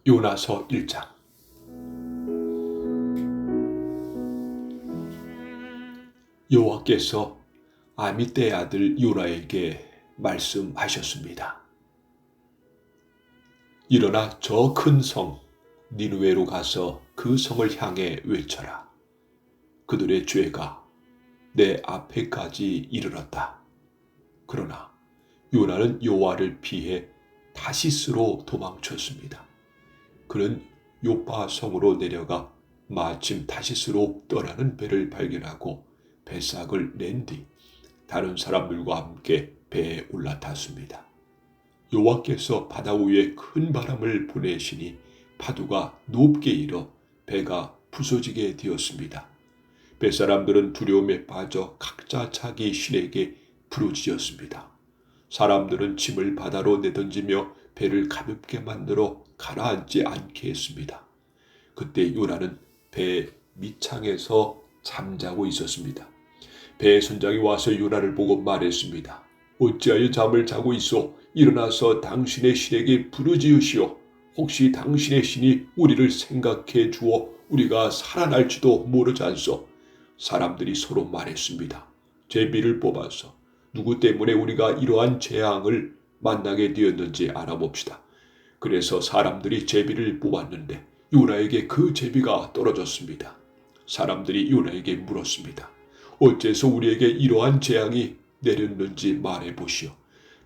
요나서 1장. 여호와께서 아미떼의 아들 요나에게 말씀하셨습니다. 일어나 저 큰 성 니느웨로 가서 그 성을 향해 외쳐라. 그들의 죄가 내 앞에까지 이르렀다. 그러나 요나는 여호와를 피해 다시스로 도망쳤습니다. 그는 요파 성으로 내려가 마침 다시스로 떠나는 배를 발견하고 배삭을 낸 뒤 다른 사람들과 함께 배에 올라탔습니다. 여호와께서 바다 위에 큰 바람을 보내시니 파도가 높게 일어 배가 부서지게 되었습니다. 뱃사람들은 두려움에 빠져 각자 자기 신에게 부르짖었습니다. 사람들은 짐을 바다로 내던지며 배를 가볍게 만들어 가라앉지 않게 했습니다. 그때 요나는 배 밑창에서 잠자고 있었습니다. 배 선장이 와서 요나를 보고 말했습니다. 어찌하여 잠을 자고 있어? 일어나서 당신의 신에게 부르짖으시오. 혹시 당신의 신이 우리를 생각해 주어 우리가 살아날지도 모르지 않소? 사람들이 서로 말했습니다. 제비를 뽑아서 누구 때문에 우리가 이러한 재앙을 만나게 되었는지 알아봅시다. 그래서 사람들이 제비를 뽑았는데 요나에게 그 제비가 떨어졌습니다. 사람들이 요나에게 물었습니다. 어째서 우리에게 이러한 재앙이 내렸는지 말해보시오.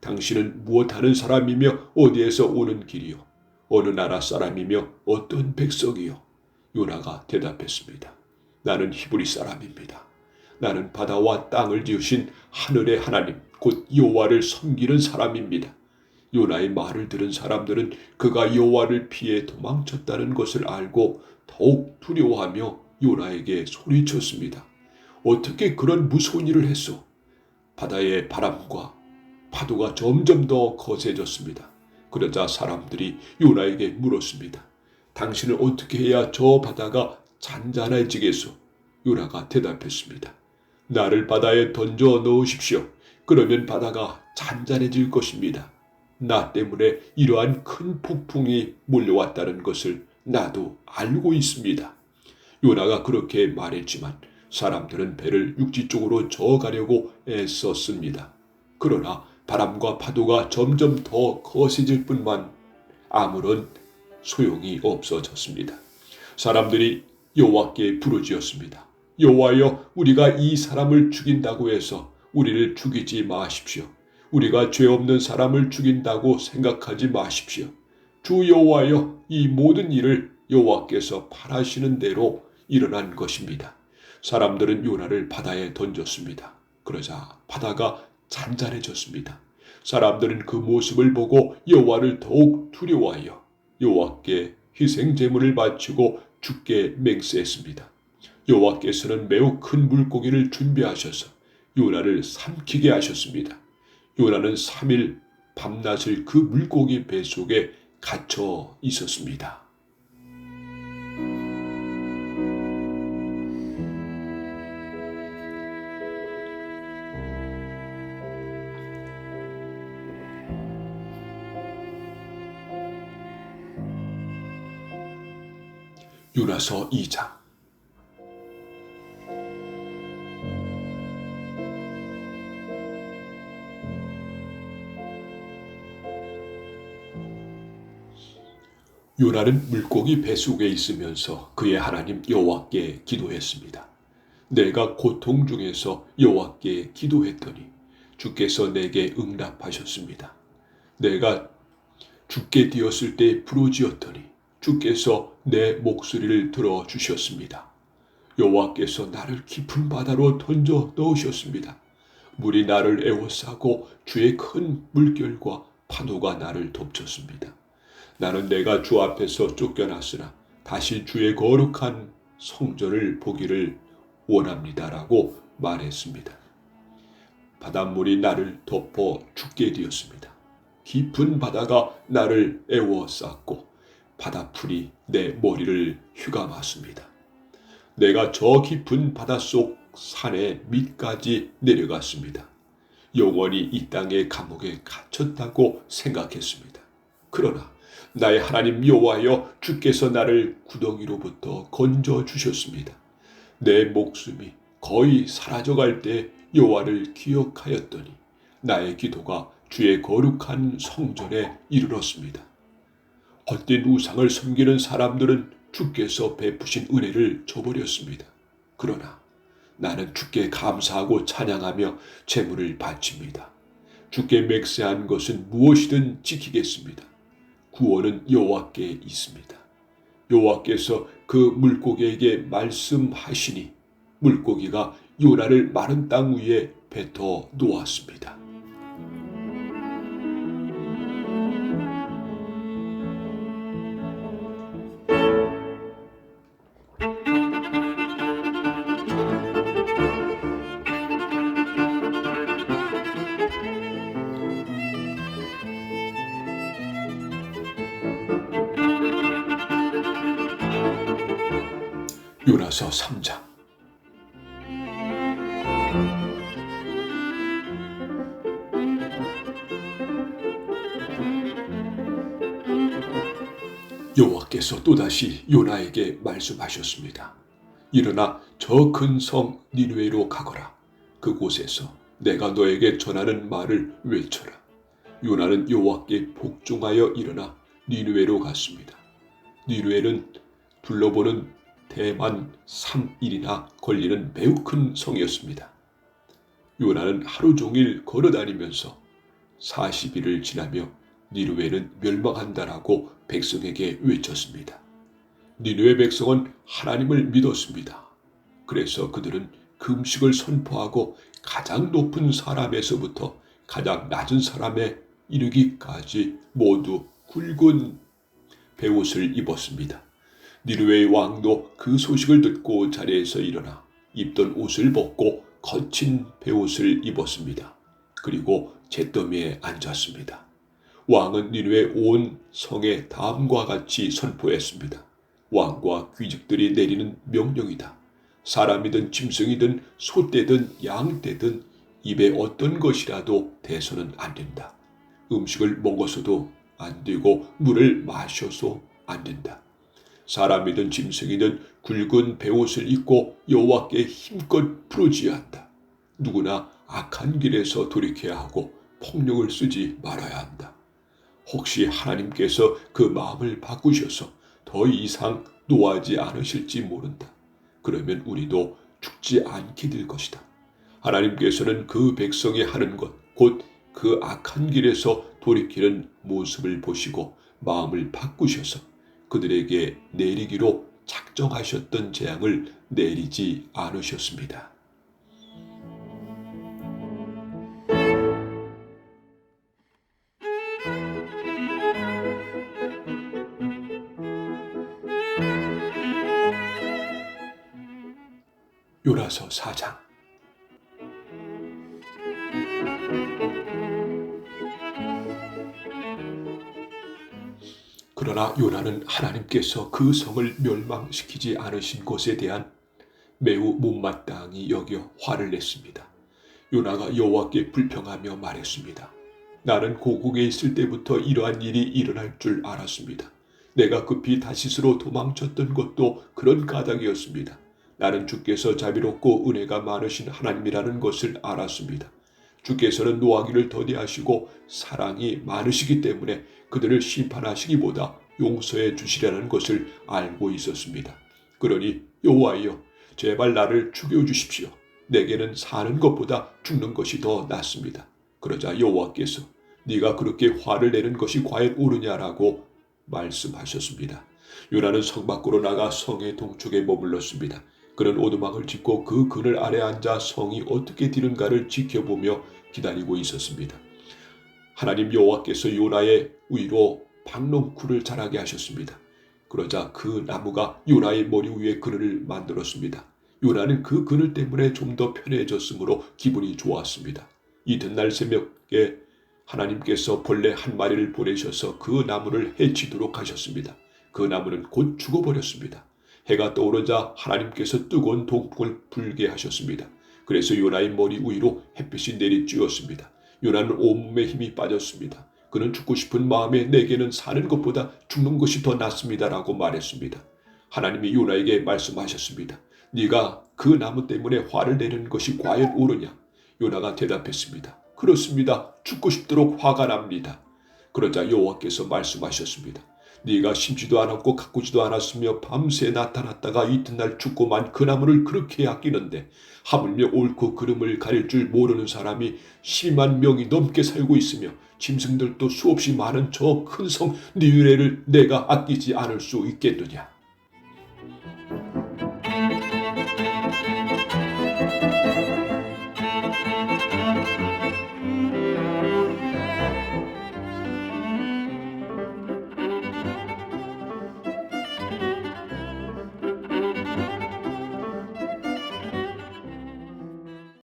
당신은 무엇하는 사람이며 어디에서 오는 길이요? 어느 나라 사람이며 어떤 백성이요? 요나가 대답했습니다. 나는 히브리 사람입니다. 나는 바다와 땅을 지으신 하늘의 하나님 곧 여호와를 섬기는 사람입니다. 요나의 말을 들은 사람들은 그가 여호와를 피해 도망쳤다는 것을 알고 더욱 두려워하며 요나에게 소리쳤습니다. 어떻게 그런 무서운 일을 했소? 바다의 바람과 파도가 점점 더 거세졌습니다. 그러자 사람들이 요나에게 물었습니다. 당신은 어떻게 해야 저 바다가 잔잔해지겠소? 요나가 대답했습니다. 나를 바다에 던져 넣으십시오. 그러면 바다가 잔잔해질 것입니다. 나 때문에 이러한 큰 폭풍이 몰려왔다는 것을 나도 알고 있습니다. 요나가 그렇게 말했지만 사람들은 배를 육지 쪽으로 저어가려고 애썼습니다. 그러나 바람과 파도가 점점 더 거세질 뿐만 아무런 소용이 없어졌습니다. 사람들이 여호와께 부르짖었습니다. 여호와여, 우리가 이 사람을 죽인다고 해서 우리를 죽이지 마십시오. 우리가 죄 없는 사람을 죽인다고 생각하지 마십시오. 주 여호와여, 이 모든 일을 여호와께서 바라시는 대로 일어난 것입니다. 사람들은 요나를 바다에 던졌습니다. 그러자 바다가 잔잔해졌습니다. 사람들은 그 모습을 보고 여호와를 더욱 두려워하여 여호와께 희생 제물을 바치고 죽게 맹세했습니다. 여호와께서는 매우 큰 물고기를 준비하셔서 요나를 삼키게 하셨습니다. 요나는 3일 밤낮을 그 물고기 배 속에 갇혀 있었습니다. 요나서 2장. 요나는 물고기 뱃속에 있으면서 그의 하나님 여호와께 기도했습니다. 내가 고통 중에서 여호와께 기도했더니 주께서 내게 응답하셨습니다. 내가 죽게 되었을 때 부르짖었더니 주께서 내 목소리를 들어주셨습니다. 여호와께서 나를 깊은 바다로 던져 넣으셨습니다. 물이 나를 에워싸고 주의 큰 물결과 파도가 나를 덮쳤습니다. 나는 내가 주 앞에서 쫓겨났으나 다시 주의 거룩한 성전을 보기를 원합니다라고 말했습니다. 바닷물이 나를 덮어 죽게 되었습니다. 깊은 바다가 나를 에워쌌고 바다풀이 내 머리를 휘감았습니다. 내가 저 깊은 바닷속 산의 밑까지 내려갔습니다. 영원히 이 땅의 감옥에 갇혔다고 생각했습니다. 그러나 나의 하나님 여호와여, 주께서 나를 구덩이로부터 건져 주셨습니다. 내 목숨이 거의 사라져갈 때 여호와를 기억하였더니 나의 기도가 주의 거룩한 성전에 이르렀습니다. 헛된 우상을 섬기는 사람들은 주께서 베푸신 은혜를 저버렸습니다. 그러나 나는 주께 감사하고 찬양하며 제물을 바칩니다. 주께 맹세한 것은 무엇이든 지키겠습니다. 구원은 여호와께 있습니다. 여호와께서 그 물고기에게 말씀하시니 물고기가 요나를 마른 땅 위에 뱉어 놓았습니다. 요나서 3장. 여호와께서 또다시 요나에게 말씀하셨습니다. 일어나 저 큰 성 니느웨로 가거라. 그곳에서 내가 너에게 전하는 말을 외쳐라. 요나는 여호와께 복종하여 일어나 니느웨로 갔습니다. 니느웨는 둘러보는 대만 3일이나 걸리는 매우 큰 성이었습니다. 요나는 하루 종일 걸어다니면서 40일을 지나며 니느웨는 멸망한다라고 백성에게 외쳤습니다. 니느웨 백성은 하나님을 믿었습니다. 그래서 그들은 금식을 선포하고 가장 높은 사람에서부터 가장 낮은 사람에 이르기까지 모두 굵은 베옷을 입었습니다. 니느웨의 왕도 그 소식을 듣고 자리에서 일어나 입던 옷을 벗고 거친 베옷을 입었습니다. 그리고 잿더미에 앉았습니다. 왕은 니느웨 온 성에 다음과 같이 선포했습니다. 왕과 귀직들이 내리는 명령이다. 사람이든 짐승이든 소떼든 양떼든 입에 어떤 것이라도 대서는 안 된다. 음식을 먹어서도 안 되고 물을 마셔서 안 된다. 사람이든 짐승이든 굵은 베옷을 입고 여호와께 힘껏 부르짖어야 한다. 누구나 악한 길에서 돌이켜야 하고 폭력을 쓰지 말아야 한다. 혹시 하나님께서 그 마음을 바꾸셔서 더 이상 노하지 않으실지 모른다. 그러면 우리도 죽지 않게 될 것이다. 하나님께서는 그 백성이 하는 것, 곧 그 악한 길에서 돌이키는 모습을 보시고 마음을 바꾸셔서 그들에게 내리기로 작정하셨던 재앙을 내리지 않으셨습니다. 요나서 4장. 그러나 요나는 하나님께서 그 성을 멸망시키지 않으신 것에 대한 매우 못마땅히 여겨 화를 냈습니다. 요나가 여호와께 불평하며 말했습니다. 나는 고국에 있을 때부터 이러한 일이 일어날 줄 알았습니다. 내가 급히 다시스로 도망쳤던 것도 그런 까닭이었습니다. 나는 주께서 자비롭고 은혜가 많으신 하나님이라는 것을 알았습니다. 주께서는 노하기를 더디하시고 사랑이 많으시기 때문에 그들을 심판하시기보다 용서해 주시려는 것을 알고 있었습니다. 그러니 여호와여, 제발 나를 죽여주십시오. 내게는 사는 것보다 죽는 것이 더 낫습니다. 그러자 여호와께서 네가 그렇게 화를 내는 것이 과연 옳으냐라고 말씀하셨습니다. 요나는 성 밖으로 나가 성의 동쪽에 머물렀습니다. 그는 오두막을 짓고 그 그늘 아래 앉아 성이 어떻게 되는가를 지켜보며 기다리고 있었습니다. 하나님 여호와께서 요나의 위로 박농쿨을 자라게 하셨습니다. 그러자 그 나무가 요나의 머리 위에 그늘을 만들었습니다. 요나는 그 그늘 때문에 좀 더 편해졌으므로 기분이 좋았습니다. 이튿날 새벽에 하나님께서 벌레 한 마리를 보내셔서 그 나무를 해치도록 하셨습니다. 그 나무는 곧 죽어버렸습니다. 해가 떠오르자 하나님께서 뜨거운 동풍을 불게 하셨습니다. 그래서 요나의 머리 위로 햇빛이 내리쬐었습니다. 요나는 온몸에 힘이 빠졌습니다. 그는 죽고 싶은 마음에 내게는 사는 것보다 죽는 것이 더 낫습니다라고 말했습니다. 하나님이 요나에게 말씀하셨습니다. 네가 그 나무 때문에 화를 내는 것이 과연 옳으냐? 요나가 대답했습니다. 그렇습니다. 죽고 싶도록 화가 납니다. 그러자 여호와께서 말씀하셨습니다. 네가 심지도 않았고 가꾸지도 않았으며 밤새 나타났다가 이튿날 죽고만 그 나무를 그렇게 아끼는데 하물며 옳고 그름을 가릴 줄 모르는 사람이 12만 명이 넘게 살고 있으며 짐승들도 수없이 많은 저 큰 성 니느웨를 내가 아끼지 않을 수 있겠느냐.